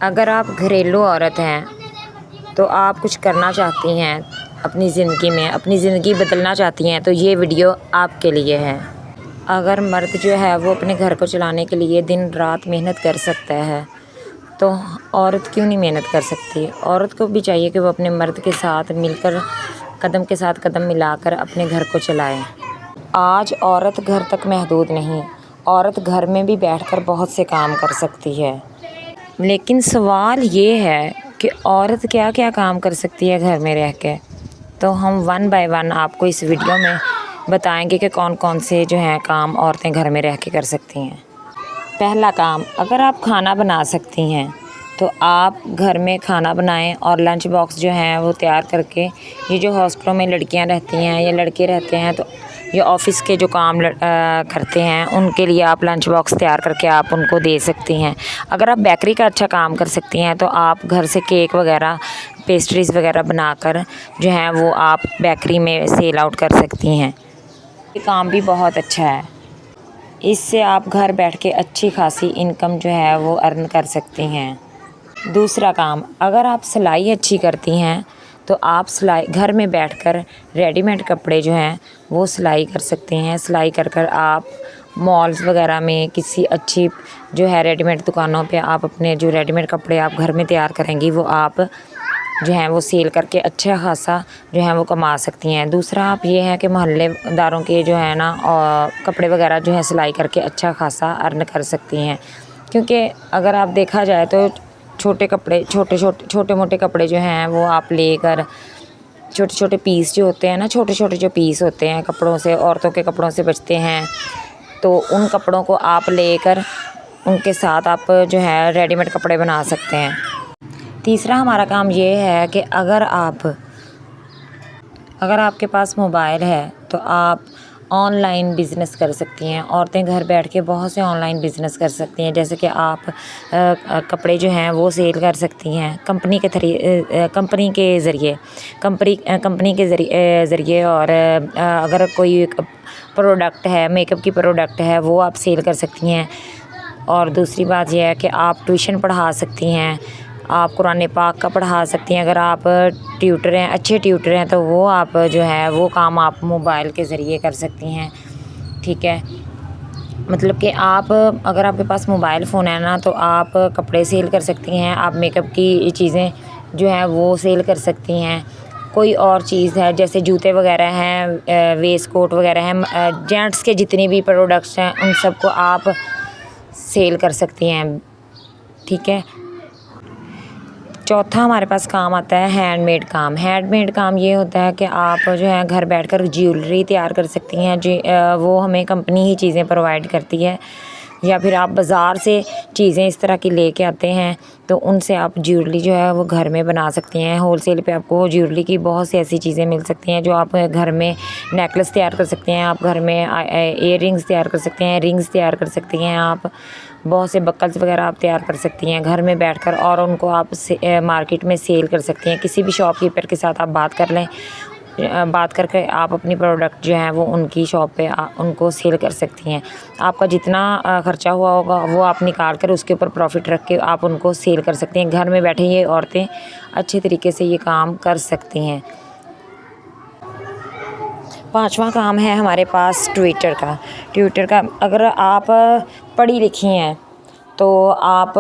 अगर आप घरेलू औरत हैं तो आप कुछ करना चाहती हैं अपनी ज़िंदगी में, अपनी ज़िंदगी बदलना चाहती हैं तो ये वीडियो आपके लिए है। अगर मर्द जो है वो अपने घर को चलाने के लिए दिन रात मेहनत कर सकता है तो औरत क्यों नहीं मेहनत कर सकती। औरत को भी चाहिए कि वो अपने मर्द के साथ मिलकर कदम के साथ कदम मिलाकर अपने घर को चलाए। आज औरत घर तक महदूद नहीं, औरत घर में भी बैठकर बहुत से काम कर सकती है। लेकिन सवाल ये है कि औरत क्या क्या काम कर सकती है घर में रह के। तो हम वन बाय वन आपको इस वीडियो में बताएंगे कि कौन कौन से जो हैं काम औरतें घर में रह के कर सकती हैं। पहला काम, अगर आप खाना बना सकती हैं तो आप घर में खाना बनाएं और लंच बॉक्स जो है वो तैयार करके, ये जो हॉस्टलों में लड़कियां रहती हैं या लड़के रहते हैं तो ये ऑफ़िस के जो काम करते हैं उनके लिए आप लंच बॉक्स तैयार करके आप उनको दे सकती हैं। अगर आप बेकरी का अच्छा काम कर सकती हैं तो आप घर से केक वगैरह, पेस्ट्रीज़ वगैरह बनाकर जो है वो आप बेकरी में सेल आउट कर सकती हैं। ये काम भी बहुत अच्छा है, इससे आप घर बैठ के अच्छी खासी इनकम जो है वो अर्न कर सकती हैं। दूसरा काम, अगर आप सिलाई अच्छी करती हैं तो आप सिलाई घर में बैठकर रेडीमेड कपड़े जो हैं वो सिलाई कर सकती हैं। सिलाई कर कर आप मॉल्स वगैरह में किसी अच्छी जो है रेडीमेड दुकानों पे आप अपने जो रेडीमेड कपड़े आप घर में तैयार करेंगी वो आप जो है वो सेल करके अच्छा खासा जो है वो कमा सकती हैं। दूसरा आप ये है कि मोहल्लेदारों के जो है ना कपड़े वगैरह जो है सिलाई करके अच्छा खासा अर्न कर सकती हैं। क्योंकि अगर आप देखा जाए तो छोटे कपड़े, छोटे मोटे कपड़े जो हैं वो आप लेकर छोटे छोटे पीस जो होते हैं ना, छोटे छोटे जो पीस होते हैं कपड़ों से, औरतों के कपड़ों से बचते हैं, तो उन कपड़ों को आप लेकर उनके साथ आप जो है रेडीमेड कपड़े बना सकते हैं। तीसरा हमारा काम ये है कि अगर आपके पास मोबाइल है तो आप ऑनलाइन बिज़नेस कर सकती हैं। औरतें घर बैठ के बहुत से ऑनलाइन बिज़नेस कर सकती हैं, जैसे कि आप कपड़े जो हैं वो सेल कर सकती हैं कंपनी के ज़रिए और अगर कोई प्रोडक्ट है, मेकअप की प्रोडक्ट है, वो आप सेल कर सकती हैं। और दूसरी बात यह है कि आप ट्यूशन पढ़ा सकती हैं, आप कुरान पाक का पढ़ा सकती हैं। अगर आप ट्यूटर हैं, अच्छे ट्यूटर हैं, तो वो आप जो है वो काम आप मोबाइल के ज़रिए कर सकती हैं। ठीक है, मतलब कि आप अगर आपके पास मोबाइल फ़ोन है ना तो आप कपड़े सेल कर सकती हैं, आप मेकअप की चीज़ें जो हैं वो सेल कर सकती हैं। कोई और चीज़ है जैसे जूते वगैरह हैं, वेस्ट कोट वगैरह हैं, जेंट्स के जितने भी प्रोडक्ट्स हैं उन सब को आप सेल कर सकती हैं। ठीक है, चौथा हमारे पास काम आता है हैंडमेड काम। हैंडमेड काम ये होता है कि आप जो है घर बैठकर ज्वेलरी तैयार कर सकती हैं। जी वो हमें कंपनी ही चीज़ें प्रोवाइड करती है, या फिर आप बाज़ार से चीज़ें इस तरह की लेके आते हैं तो उनसे आप ज्वेलरी जो है वो घर में बना सकती हैं। होलसेल पे आपको ज्वेलरी की बहुत सी ऐसी चीज़ें मिल सकती हैं जो आप घर में नेकलेस तैयार कर सकते हैं, आप घर में इयर रिंग्स तैयार कर सकते हैं, रिंग्स तैयार कर सकती हैं, आप बहुत से बकल्स वगैरह आप तैयार कर सकती हैं घर में बैठकर, और उनको आप मार्केट में सेल कर सकती हैं। किसी भी शॉपकीपर के साथ आप बात कर लें, बात करके आप अपनी प्रोडक्ट जो है वो उनकी शॉप पे उनको सेल कर सकती हैं। आपका जितना ख़र्चा हुआ होगा वो आप निकाल कर उसके ऊपर प्रॉफिट रख के आप उनको सेल कर सकती हैं। घर में बैठे ये औरतें अच्छे तरीके से ये काम कर सकती हैं। पांचवा काम है हमारे पास ट्विटर का। अगर आप पढ़ी लिखी हैं तो आप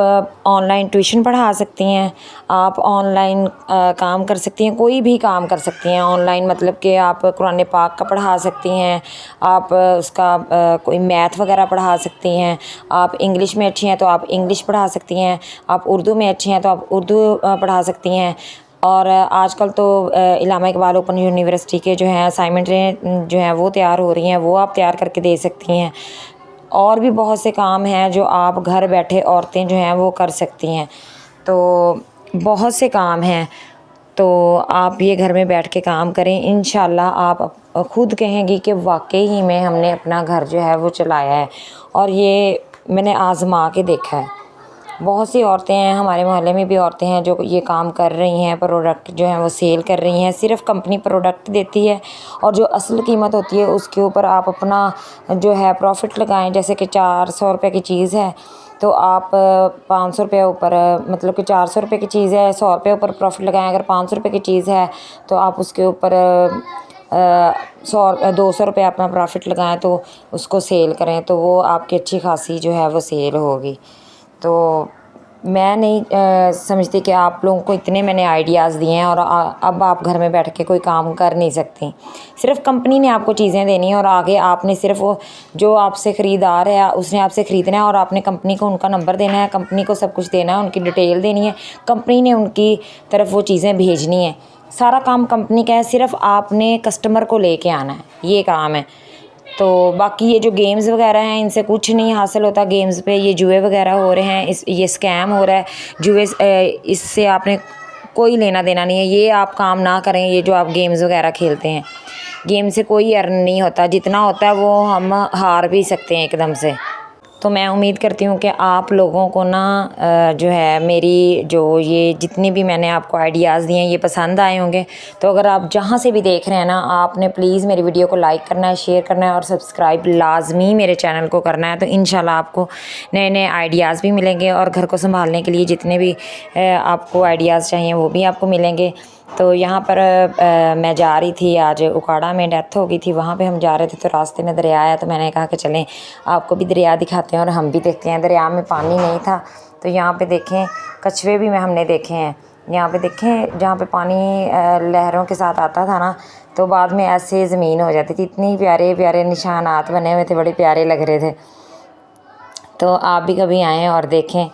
ऑनलाइन ट्यूशन पढ़ा सकती हैं, आप ऑनलाइन काम कर सकती हैं, कोई भी काम कर सकती हैं ऑनलाइन। मतलब कि आप कुरान पाक का पढ़ा सकती हैं, आप उसका कोई मैथ वगैरह पढ़ा सकती हैं, आप इंग्लिश में अच्छी हैं तो आप इंग्लिश पढ़ा सकती हैं, आप उर्दू में अच्छी हैं तो आप उर्दू पढ़ा सकती हैं। और आजकल तो इलामा इकबाल ओपन यूनिवर्सिटी के जो हैं असाइनमेंटें जो हैं वो तैयार हो रही हैं, वो आप तैयार करके दे सकती हैं। और भी बहुत से काम हैं जो आप घर बैठे औरतें जो हैं वो कर सकती हैं। तो बहुत से काम हैं, तो आप ये घर में बैठ के काम करें, इंशाल्लाह आप खुद कहेंगी कि वाकई ही में हमने अपना घर जो है वो चलाया है। और ये मैंने आज़मा के देखा है। बहुत सी औरतें हैं, हमारे मोहल्ले में भी औरतें हैं जो ये काम कर रही हैं, प्रोडक्ट जो हैं वो सेल कर रही हैं। सिर्फ कंपनी प्रोडक्ट देती है और जो असल कीमत होती है उसके ऊपर आप अपना जो है प्रॉफिट लगाएं। जैसे कि 400 रुपये की चीज़ है तो आप 500 रुपये ऊपर मतलब कि 400 रुपये की चीज़ है 100 रुपये ऊपर प्रॉफिट लगाएं। अगर 500 रुपये की चीज़ है तो आप उसके ऊपर 200 रुपये अपना प्रॉफिट लगाएं, तो उसको सेल करें, तो वो आपकी अच्छी खासी जो है वो सेल होगी। तो मैं नहीं समझती कि आप लोगों को इतने मैंने आइडियाज़ दिए हैं और अब आप घर में बैठ के कोई काम कर नहीं सकती। सिर्फ कंपनी ने आपको चीज़ें देनी है और आगे आपने सिर्फ वो जो आपसे ख़रीदार है उसने आपसे ख़रीदना है और आपने कंपनी को उनका नंबर देना है, कंपनी को सब कुछ देना है, उनकी डिटेल देनी है, कंपनी ने उनकी तरफ वो चीज़ें भेजनी है। सारा काम कंपनी का है, सिर्फ आपने कस्टमर को लेके आना है, ये काम है। तो बाकी ये जो गेम्स वगैरह हैं इनसे कुछ नहीं हासिल होता। गेम्स पे ये जुए वगैरह हो रहे हैं, ये स्कैम हो रहा है जुए, इससे आपने कोई लेना देना नहीं है। ये आप काम ना करें, ये जो आप गेम्स वगैरह खेलते हैं, गेम से कोई अर्न नहीं होता, जितना होता है वो हम हार भी सकते हैं एकदम से। तो मैं उम्मीद करती हूँ कि आप लोगों को ना जो है मेरी जो ये जितनी भी मैंने आपको आइडियाज़ दिए हैं ये पसंद आए होंगे। तो अगर आप जहाँ से भी देख रहे हैं ना, आपने प्लीज़ मेरी वीडियो को लाइक करना है, शेयर करना है और सब्सक्राइब लाजमी मेरे चैनल को करना है। तो इंशाल्लाह आपको नए नए आइडियाज़ भी मिलेंगे और घर को संभालने के लिए जितने भी आपको आइडियाज़ चाहिए वो भी आपको मिलेंगे। तो यहाँ पर मैं जा रही थी, आज उकाड़ा में डेथ हो गई थी, वहाँ पे हम जा रहे थे, तो रास्ते में दरिया आया, तो मैंने कहा कि चलें आपको भी दरिया दिखाते हैं और हम भी देखते हैं। दरिया में पानी नहीं था, तो यहाँ पे देखें कछुए भी हमने देखे हैं। यहाँ पे देखें जहाँ पे पानी लहरों के साथ आता था ना, तो बाद में ऐसे ज़मीन हो जाती थी। इतनी प्यारे प्यारे निशानात बने हुए थे, बड़े प्यारे लग रहे थे। तो आप भी कभी आएँ और देखें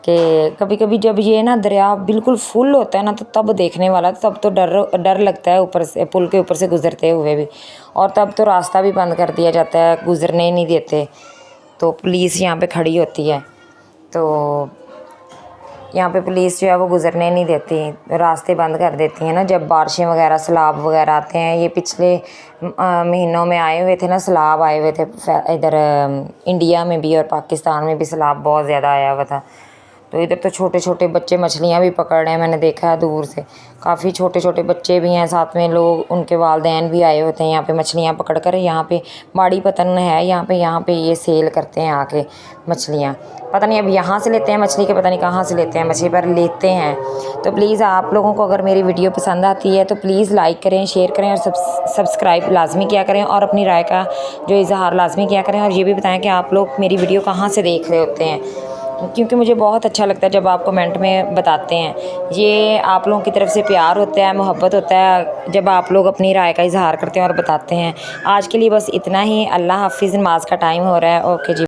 कि कभी कभी जब ये ना दरिया बिल्कुल फुल होता है ना, तो तब देखने वाला, तब तो डर लगता है ऊपर से, पुल के ऊपर से गुज़रते हुए भी, और तब तो रास्ता भी बंद कर दिया जाता है, गुज़रने नहीं देते। तो पुलिस यहाँ पे खड़ी होती है, तो यहाँ पे पुलिस जो है वो गुज़रने नहीं देती, रास्ते बंद कर देती है ना जब बारिशें वगैरह सैलाब वगैरह आते हैं। ये पिछले महीनों में आए हुए थे ना, सैलाब आए हुए थे इधर इंडिया में भी और पाकिस्तान में भी सैलाब बहुत ज़्यादा आया हुआ था। तो इधर तो छोटे छोटे बच्चे मछलियाँ भी पकड़ रहे हैं, मैंने देखा है दूर से, काफ़ी छोटे छोटे बच्चे भी हैं, साथ में लोग उनके वालिदैन भी आए होते हैं यहाँ पे मछलियाँ पकड़ कर। यहाँ पे माड़ी पतन है, यहाँ पे ये सेल करते हैं आके मछलियाँ, पता नहीं अब यहाँ से लेते हैं मछली के, पता नहीं कहाँ से लेते हैं मछली, पर लेते हैं। तो प्लीज़ आप लोगों को अगर मेरी वीडियो पसंद आती है तो प्लीज़ लाइक करें, शेयर करें और सब्सक्राइब लाजमी किया करें और अपनी राय का जो इजहार लाजमी किया करें। और ये भी बताएं कि आप लोग मेरी वीडियो कहाँ से देख रहे होते हैं, क्योंकि मुझे बहुत अच्छा लगता है जब आप कमेंट में बताते हैं। ये आप लोगों की तरफ से प्यार होता है, मोहब्बत होता है जब आप लोग अपनी राय का इजहार करते हैं और बताते हैं। आज के लिए बस इतना ही। अल्लाह हाफिज़, नमाज का टाइम हो रहा है। ओके जी।